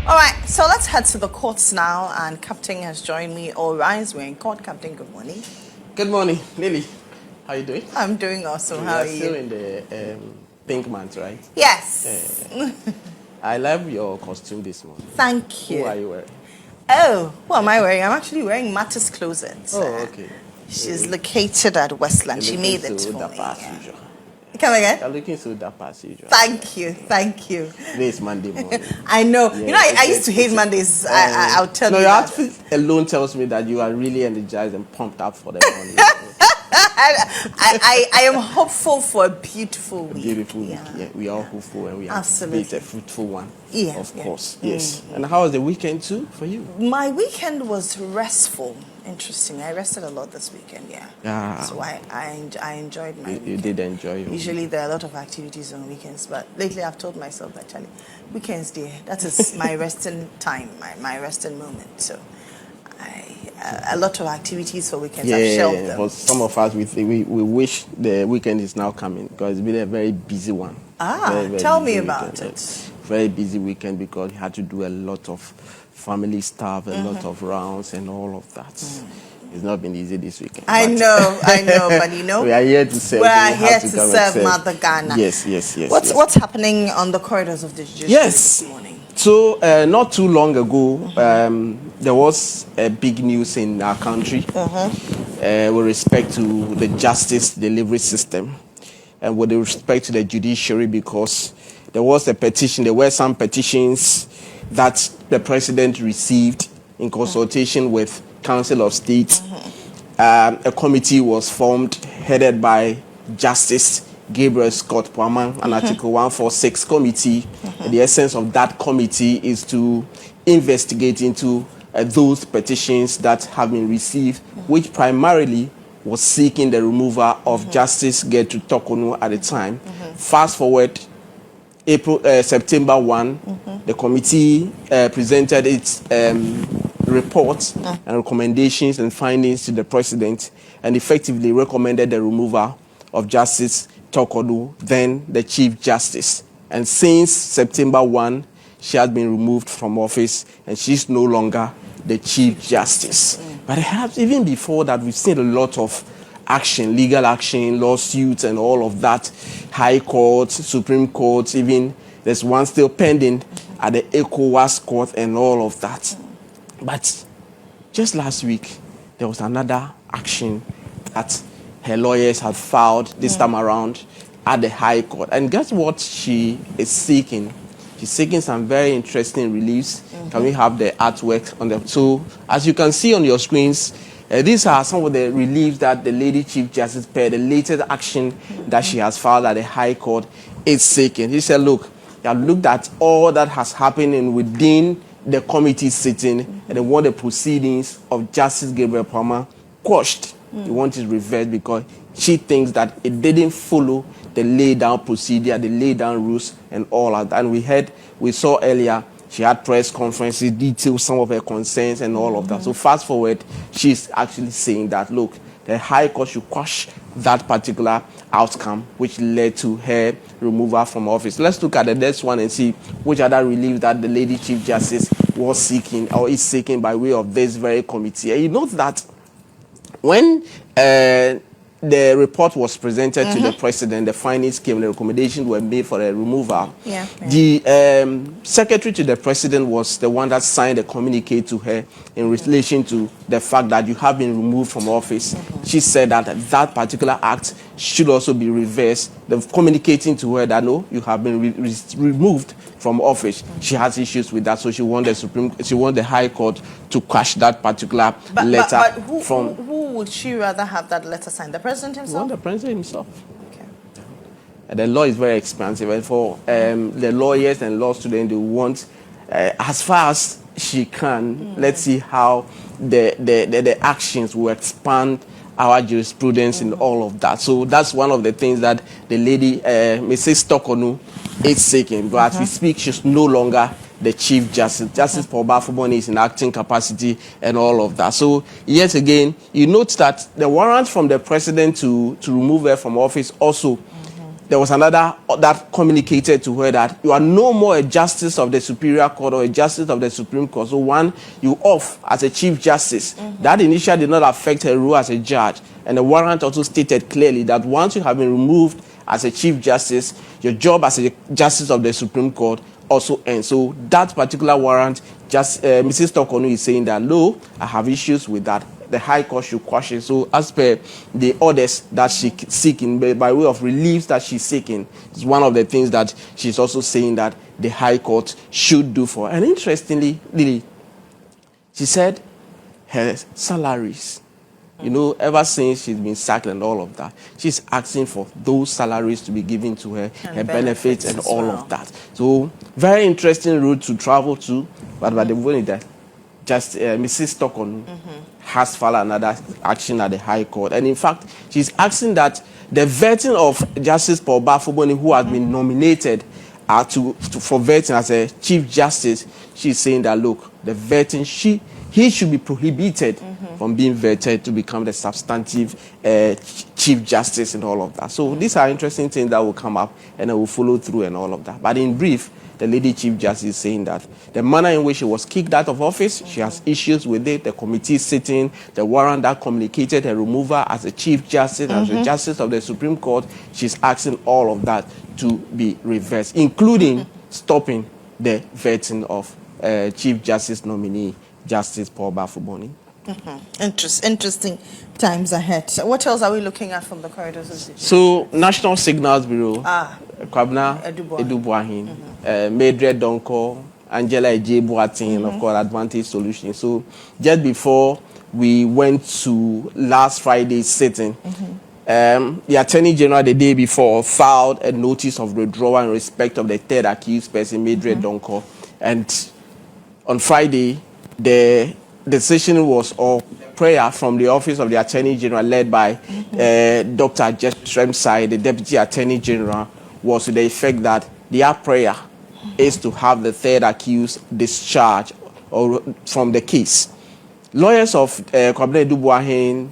All right, so let's head to the courts now, and Captain has joined me. All rise, we're in court. Captain, good morning. Good morning, Lily. How are you doing? I'm doing awesome. How are you? Still in the pink month, right? Yes. I love your costume this morning. Thank you. Who are you wearing? Oh, what am I wearing? I'm actually wearing Marta's Closet. Oh, okay. She's located at Westland. She made it for me. Usual. Come again? You're looking so dapper as usual. Thank you, thank you. Today is Monday morning. I know. Yeah, you know, I used to hate Mondays. I'll tell you. Your that. outfit alone tells me that you are really energized and pumped up for the morning. I am hopeful for a beautiful week. Beautiful week. Yeah, we are hopeful and we are Absolutely a fruitful one. Yeah, of course. Yes. And how was the weekend too for you? My weekend was restful. Interesting. I rested a lot this weekend. Yeah. So I enjoyed my weekend. You did enjoy your Usually there are a lot of activities on weekends, but lately I've told myself that Charlie, weekends, dear, that is my resting time, my resting moment. So a lot of activities for weekends. I've shelved them. For some of us, we wish the weekend is now coming because it's been a very busy one. Very Tell me about weekend. it. Very busy weekend because we had to do a lot of family stuff, a lot of rounds and all of that. It's not been easy this weekend. I know, but you know, we are here to serve. We are here to serve Mother Ghana. Yes. What's happening on the corridors of the judiciary this morning? So, not too long ago, there was a big news in our country with respect to the justice delivery system and with respect to the judiciary, because there was a petition, there were some petitions that the president received in consultation with Council of State. A committee was formed headed by Justice Gabriel Scott Pwamang, an Article 146 committee. And the essence of that committee is to investigate into those petitions that have been received, which primarily was seeking the removal of Justice CJ Torkornoo at the time. Fast forward, September 1, the committee presented its reports and recommendations and findings to the president and effectively recommended the removal of Justice Torkornoo, then the Chief Justice. And since September 1, she has been removed from office and she's no longer the Chief Justice. But perhaps even before that, we've seen a lot of action, legal action, lawsuits and all of that. High Court, Supreme Court, even there's one still pending at the ECOWAS Court and all of that. But just last week, there was another action that her lawyers had filed this time around at the High Court. And guess what she is seeking? She's seeking some very interesting reliefs. Can we have the artwork on them? So, as you can see on your screens, these are some of the reliefs that the Lady Chief Justice, per the latest action that she has filed at the High Court, is seeking. He said, look, they have looked at all that has happened within the committee sitting, and they want the proceedings of Justice Gabriel Pwamang quashed. They want it reversed because she thinks that it didn't follow the laid down procedure, the laid down rules, and all of that. And we saw earlier, she had press conferences, detailed some of her concerns and all of that. So fast forward, she's actually saying that, look, the High Court should quash that particular outcome, which led to her removal from office. Let's look at the next one and see which other relief that the Lady Chief Justice was seeking or is seeking by way of this very committee. And you note that when the report was presented to the president, the findings came, the recommendations were made for the removal. The secretary to the president was the one that signed a communique to her in relation to the fact that you have been removed from office. She said that that particular act should also be reversed, communicating to her that no, you have been removed from office. She has issues with that, so she wanted the High Court to quash that particular letter. But who would she rather have that letter signed? The president himself? The president himself. Okay. The law is very expensive, and for the lawyers and law students, they want, as far as she can, let's see how the actions will expand our jurisprudence and all of that. So that's one of the things that the lady, Mrs. Torkornoo, is seeking. But as we speak, she's no longer the Chief Justice. Justice Baffoe-Bonnie is in acting capacity and all of that. So yet again, you note that the warrant from the president to remove her from office also there was another that communicated to her that you are no more a justice of the Superior Court or a justice of the Supreme Court. So one, you off as a Chief Justice. That initially did not affect her role as a judge. And the warrant also stated clearly that once you have been removed as a Chief Justice, your job as a Justice of the Supreme Court also ends. So that particular warrant, Mrs. Torkornoo is saying that, no, I have issues with that. The High Court should quash it. So as per the orders that she's seeking, by way of reliefs that she's seeking, is one of the things that she's also saying that the High Court should do for her. And interestingly, Lily, she said her salaries, you know, ever since she's been sacked and all of that, she's asking for those salaries to be given to her, and her benefits and all of that. So very interesting route to travel to, but by the way that just Mrs. Torkornoo has filed another action at the High Court. And in fact, she's asking that the vetting of Justice Baffoe-Bonnie, who has been nominated for vetting as a Chief Justice, she's saying that, look, the vetting, he should be prohibited from being vetted to become the substantive Chief Justice and all of that. So these are interesting things that will come up and I will follow through and all of that. But in brief, the lady Chief Justice is saying that the manner in which she was kicked out of office, she has issues with it. The committee sitting, the warrant that communicated her removal as a Chief Justice, as a Justice of the Supreme Court, she's asking all of that to be reversed, including stopping the vetting of Chief Justice nominee, Justice Baffoe-Bonnie. Interesting times ahead. So what else are we looking at from the corridors of the So, National Signals Bureau, Kwabena Edubuahin, Madred Donko, Angela Ejeboatin, and of course, Advantage Solutions. So, just before we went to last Friday's sitting, the Attorney General the day before filed a notice of withdrawal in respect of the third accused person, Madred Donko. And on Friday, the decision was, or prayer from the Office of the Attorney General led by Dr. Jesremsai, the Deputy Attorney General, was to the effect that their prayer is to have the third accused discharged from the case. Lawyers of Kwabena Edubuahin,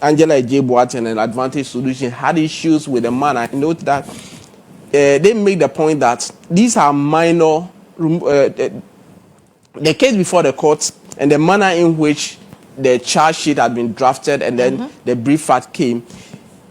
Angela Ejeboatin and Advantage Solutions had issues with the man. I note that they made the point that these are minor, the case before the court and the manner in which the charge sheet had been drafted and then the brief fact came,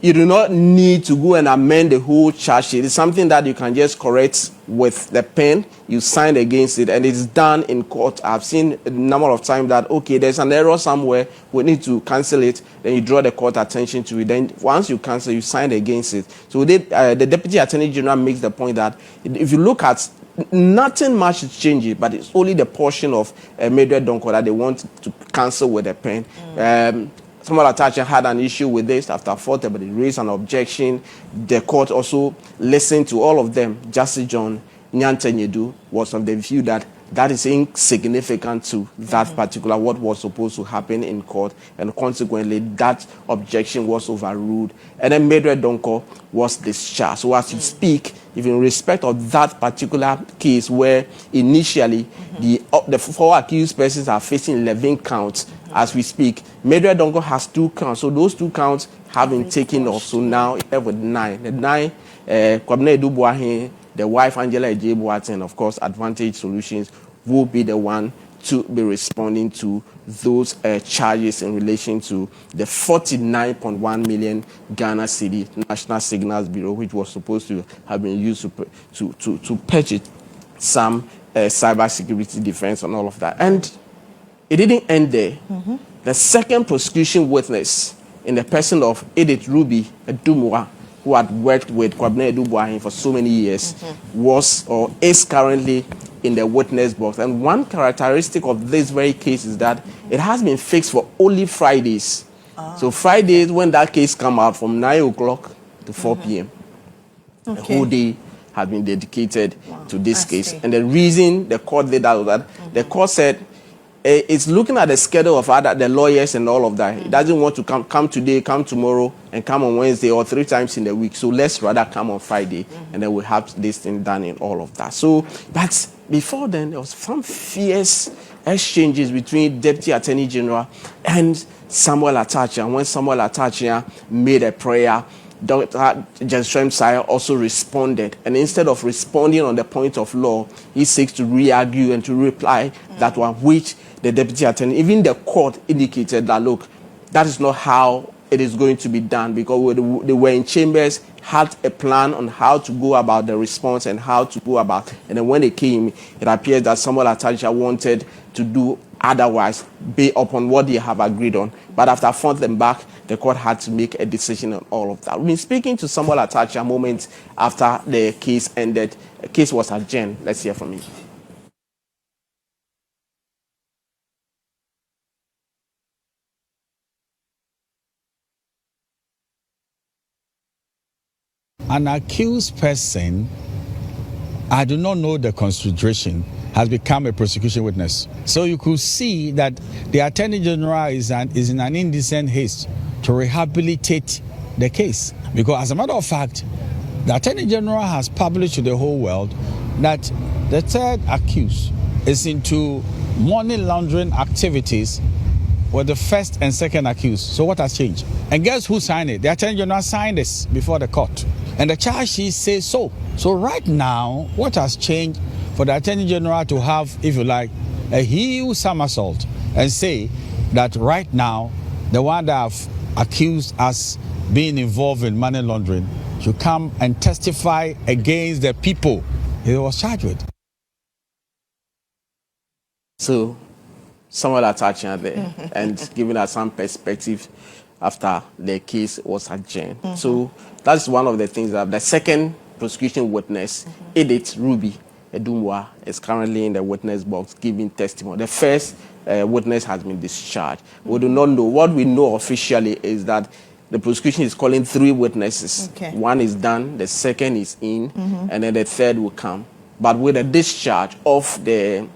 you do not need to go and amend the whole charge sheet. It's something that you can just correct with the pen, you sign against it, and it's done in court. I've seen a number of times that, okay, there's an error somewhere, we need to cancel it, then you draw the court attention to it. Then once you cancel, you sign against it. So the Deputy Attorney General makes the point that if you look at nothing much is changing, but it's only the portion of Madred Donko that they want to cancel with a pen. Samuel Atacha had an issue with this after fought, but he raised an objection. The court also listened to all of them. Justice John Nyantenyedu was of the view that that is insignificant to that particular what was supposed to happen in court, and consequently that objection was overruled. And then Madred Donko was discharged. So as you speak, if in respect of that particular case where initially the four accused persons are facing 11 counts, as we speak, Madred Donko has 2 counts. So those 2 counts have been taken off. So now it's with 9. The 9, Kwabena Edubuahin, the wife Angela Ejeboatin, and of course Advantage Solutions will be the one to be responding to those charges in relation to the 49.1 million Ghana cedi National Signals Bureau, which was supposed to have been used to purchase some cyber security defense and all of that. And it didn't end there. The second prosecution witness in the person of Edith Ruby Edumwa, who had worked with Kwabena Edubuahin for so many years, was or is currently in the witness box. And one characteristic of this very case is that it has been fixed for only Fridays. So Fridays, when that case come out from 9 o'clock to 4 p.m., the whole day has been dedicated to this case. And the reason the court did that was that the court said it's looking at the schedule of the lawyers and all of that. It doesn't want to come today, come tomorrow, and come on Wednesday or 3 times in the week. So let's rather come on Friday, and then we'll have this thing done and all of that. So, but before then, there was some fierce exchanges between Deputy Attorney General and Samuel Atacha. And when Samuel Atacha made a prayer, Dr. Justice Sire also responded. And instead of responding on the point of law, he seeks to re-argue and to reply that one which the deputy attorney, even the court indicated that, look, that is not how it is going to be done, because they were in chambers, had a plan on how to go about the response and how to go about. And then when they came, it appears that Samuel Atacha wanted to do otherwise, based upon what they have agreed on. But after front and back, the court had to make a decision on all of that. We've been speaking to Samuel Atacha moments after the case ended. The case was adjourned. Let's hear from him. An accused person, I do not know the consideration, has become a prosecution witness. So you could see that the Attorney General is in an indecent haste to rehabilitate the case. Because as a matter of fact, the Attorney General has published to the whole world that the third accused is into money laundering activities with the first and second accused. So what has changed? And guess who signed it? The Attorney General signed this before the court. And the charge sheet says so. So right now, what has changed for the Attorney General to have, if you like, a huge somersault and say that right now, the one that have accused us being involved in money laundering should come and testify against the people he was charged with. So, Samuel Atacha there and giving us some perspective after the case was adjourned. So that's one of the things that the second prosecution witness, Edith Ruby Edumwa, is currently in the witness box giving testimony. The first witness has been discharged. We do not know. What we know officially is that the prosecution is calling 3 witnesses. Okay. One is done, the second is in, and then the third will come. But with the discharge of the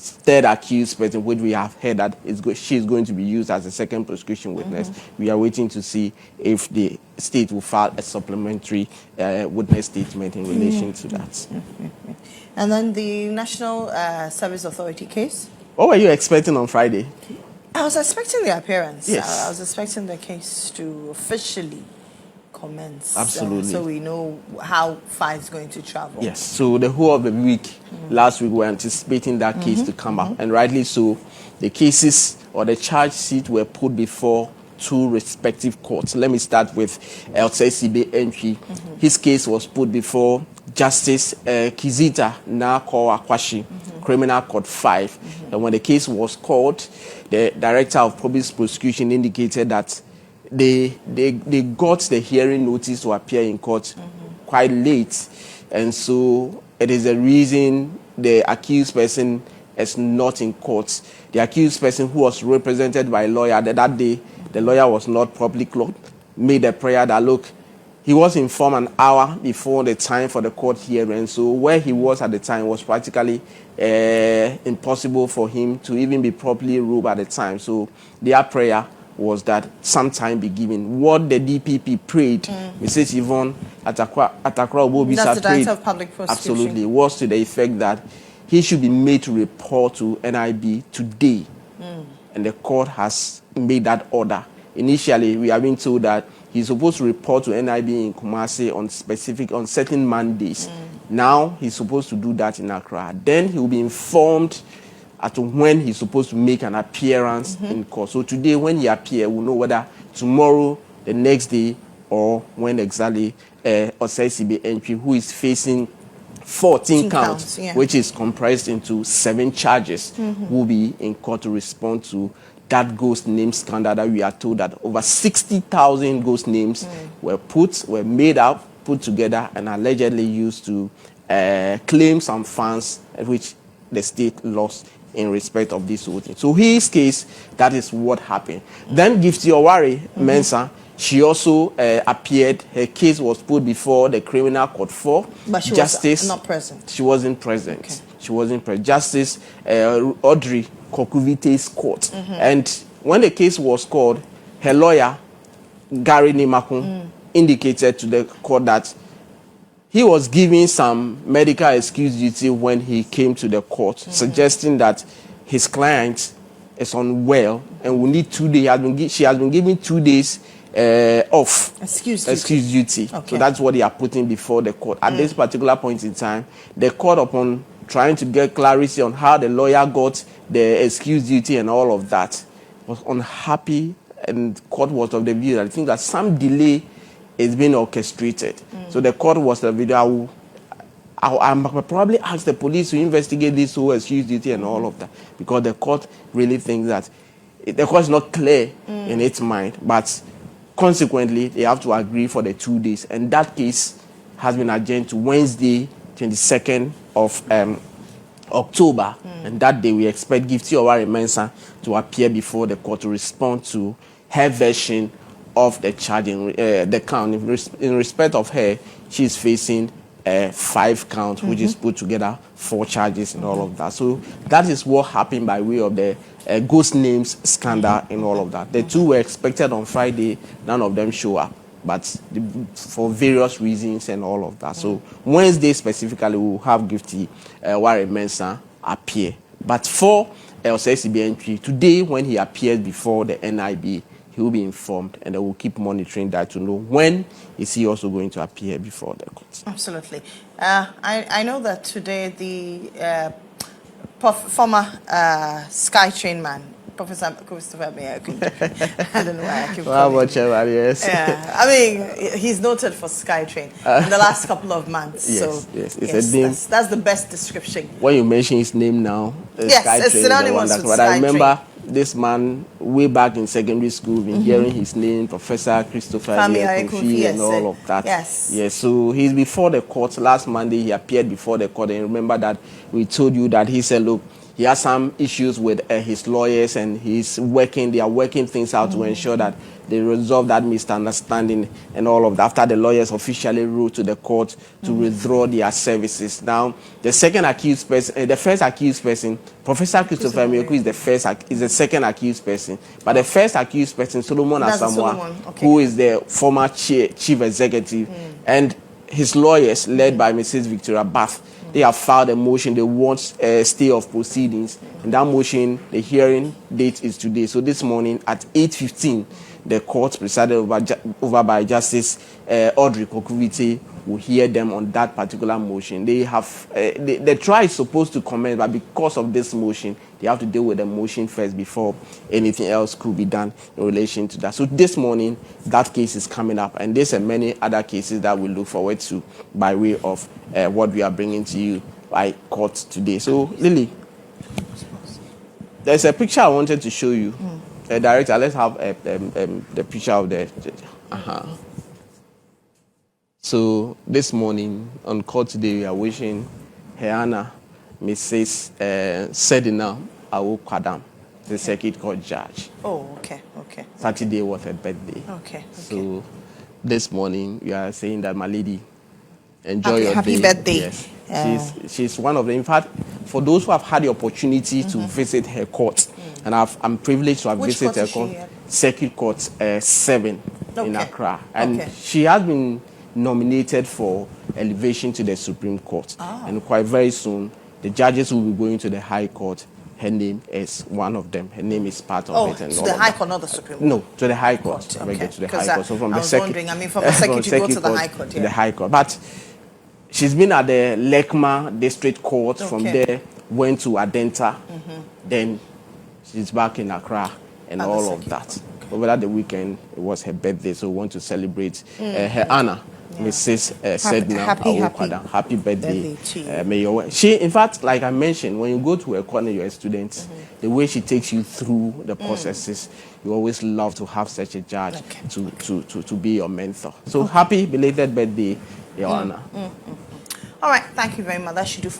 third accused person, which we have heard that she is going to be used as a second prosecution witness, we are waiting to see if the state will file a supplementary witness statement in relation to that. And then the National Service Authority case? What were you expecting on Friday? I was expecting the appearance. Yes. I was expecting the case to officially commence. Absolutely. So we know how far it's going to travel. Yes. So the whole of the week, last week, we were anticipating that case to come up. And rightly so, the cases or the charge sheet were put before 2 respective courts. Let me start with CJ Torkornoo. His case was put before Justice Kizita Akwashi, Criminal Court 5. And when the case was called, the Director of Public Prosecution indicated that they got the hearing notice to appear in court quite late. And so it is the reason the accused person is not in court. The accused person, who was represented by a lawyer that day, the lawyer was not properly clothed, made a prayer that, look, he was informed an hour before the time for the court hearing. So where he was at the time was practically impossible for him to even be properly robed at the time. So their prayer was that some time be given. What the DPP prayed, Mrs. Yvonne Atakra Obobisa That's the prayed, Director of Public Prosecution. absolutely, was to the effect that he should be made to report to NIB today. And the court has made that order. Initially, we have been told that he's supposed to report to NIB in Kumasi on certain Mondays. Now, he's supposed to do that in Accra. Then he will be informed as to when he's supposed to make an appearance in court. So today, when he appears, we'll know whether tomorrow, the next day, or when exactly CJ Torkornoo, who is facing 14 counts, which is comprised into 7 charges, will be in court to respond to that ghost name scandal that we are told that over 60,000 ghost names were made up, put together, and allegedly used to claim some funds, which the state lost in respect of this whole thing. So his case, that is what happened. Then Gifty Owari Mensah, she also appeared. Her case was put before the Criminal Court 4. But she Justice, was not present. She wasn't present. Okay. She wasn't present. Justice Audrey Kokuvite's court. And when the case was called, her lawyer, Gary Nimakun, indicated to the court that he was giving some medical excuse duty when he came to the court, suggesting that his client is unwell and will need 2 days. She has been given 2 days off. Excuse duty. Okay. So that's what they are putting before the court. At this particular point in time, the court, upon trying to get clarity on how the lawyer got the excuse duty and all of that, was unhappy, and court was of the view that I think that some delay is being orchestrated. So the court was the video. I probably ask the police to investigate this whole excuse duty and all of that, because the court really thinks that the court is not clear in its mind, but consequently they have to agree for the 2 days, and that case has been adjourned to Wednesday, 22nd of October, and that day we expect Gifty Oware-Mensah to appear before the court to respond to her version of the charging, the count. In respect of her, she is facing 5 counts, which is put together 4 charges and all of that. So that is what happened by way of the ghost names scandal and all of that. The 2 were expected on Friday. None of them show up, but for various reasons and all of that. So Wednesday specifically, we will have Gifty Oware-Mensah appear. But for LCCB entry, today when he appears before the NIB, he will be informed, and they will keep monitoring that to know when is he also going to appear before the court. Absolutely. I know that today the former SkyTrain man, Professor Christopher Mayor, I don't know why I keep calling him. Yes. Yeah, I mean, he's noted for SkyTrain in the last couple of months. Yes, so yes, it's a name. That's the best description. When you mention his name now, yes, SkyTrain it's synonymous with but SkyTrain. I remember this man way back in secondary school, been hearing his name, Professor Christopher Mayor, and all of that. Yes. Yes, so he's before the court. Last Monday, he appeared before the court, and remember that we told you that he said, look, he has some issues with his lawyers, and they are working things out to ensure that they resolve that misunderstanding and all of that, after the lawyers officially wrote to the court to withdraw their services. Now, the second accused person, the first accused person, Professor Christopher Mayor, is the second accused person. But the first accused person, Solomon Asamoah, who is the former chief executive, and his lawyers, led by Mrs. Victoria Bath, they have filed a motion. They want a stay of proceedings. And that motion, the hearing date is today. So this morning at 8:15, the court, presided over by Justice Audrey Kokuvite, will hear them on that particular motion. They have the trial is supposed to commence, but because of this motion, they have to deal with the motion first before anything else could be done in relation to that. So this morning, that case is coming up, and there's many other cases that we look forward to by way of what we are bringing to you by court today. So, Lily, there's a picture I wanted to show you. Director, let's have the picture of the... So this morning on court today, we are wishing Her Honor, Mrs. Sedina Awu-Kwadam, the circuit court judge. Oh, okay, okay. Saturday was her birthday. Okay. So this morning, we are saying that, my lady, enjoy your happy day. Birthday. Yes. She's one of them. In fact, for those who have had the opportunity to visit her court, and I'm privileged to have visited her court, Circuit Court 7 in Accra. And she has been nominated for elevation to the Supreme Court. And quite very soon, the judges will be going to the High Court. Her name is one of them. Her name is part of it. And to the High Court, not the Supreme Court? No, to the High Court. Okay. To the High Court. So from the wondering, I mean, from the Circuit you go to the High Court. To the High Court. But she's been at the Lekma District Court. From there, went to Adenta. Then she's back in Accra and all of that. Over the weekend, it was her birthday, so we want to celebrate her Honor, Mrs. Sedina Awu-Kwadam. Happy birthday to you. She, in fact, like I mentioned, when you go to a corner, you're a student, the way she takes you through the processes, you always love to have such a judge to be your mentor. So happy belated birthday, Your Honor. All right, thank you very much. That should do for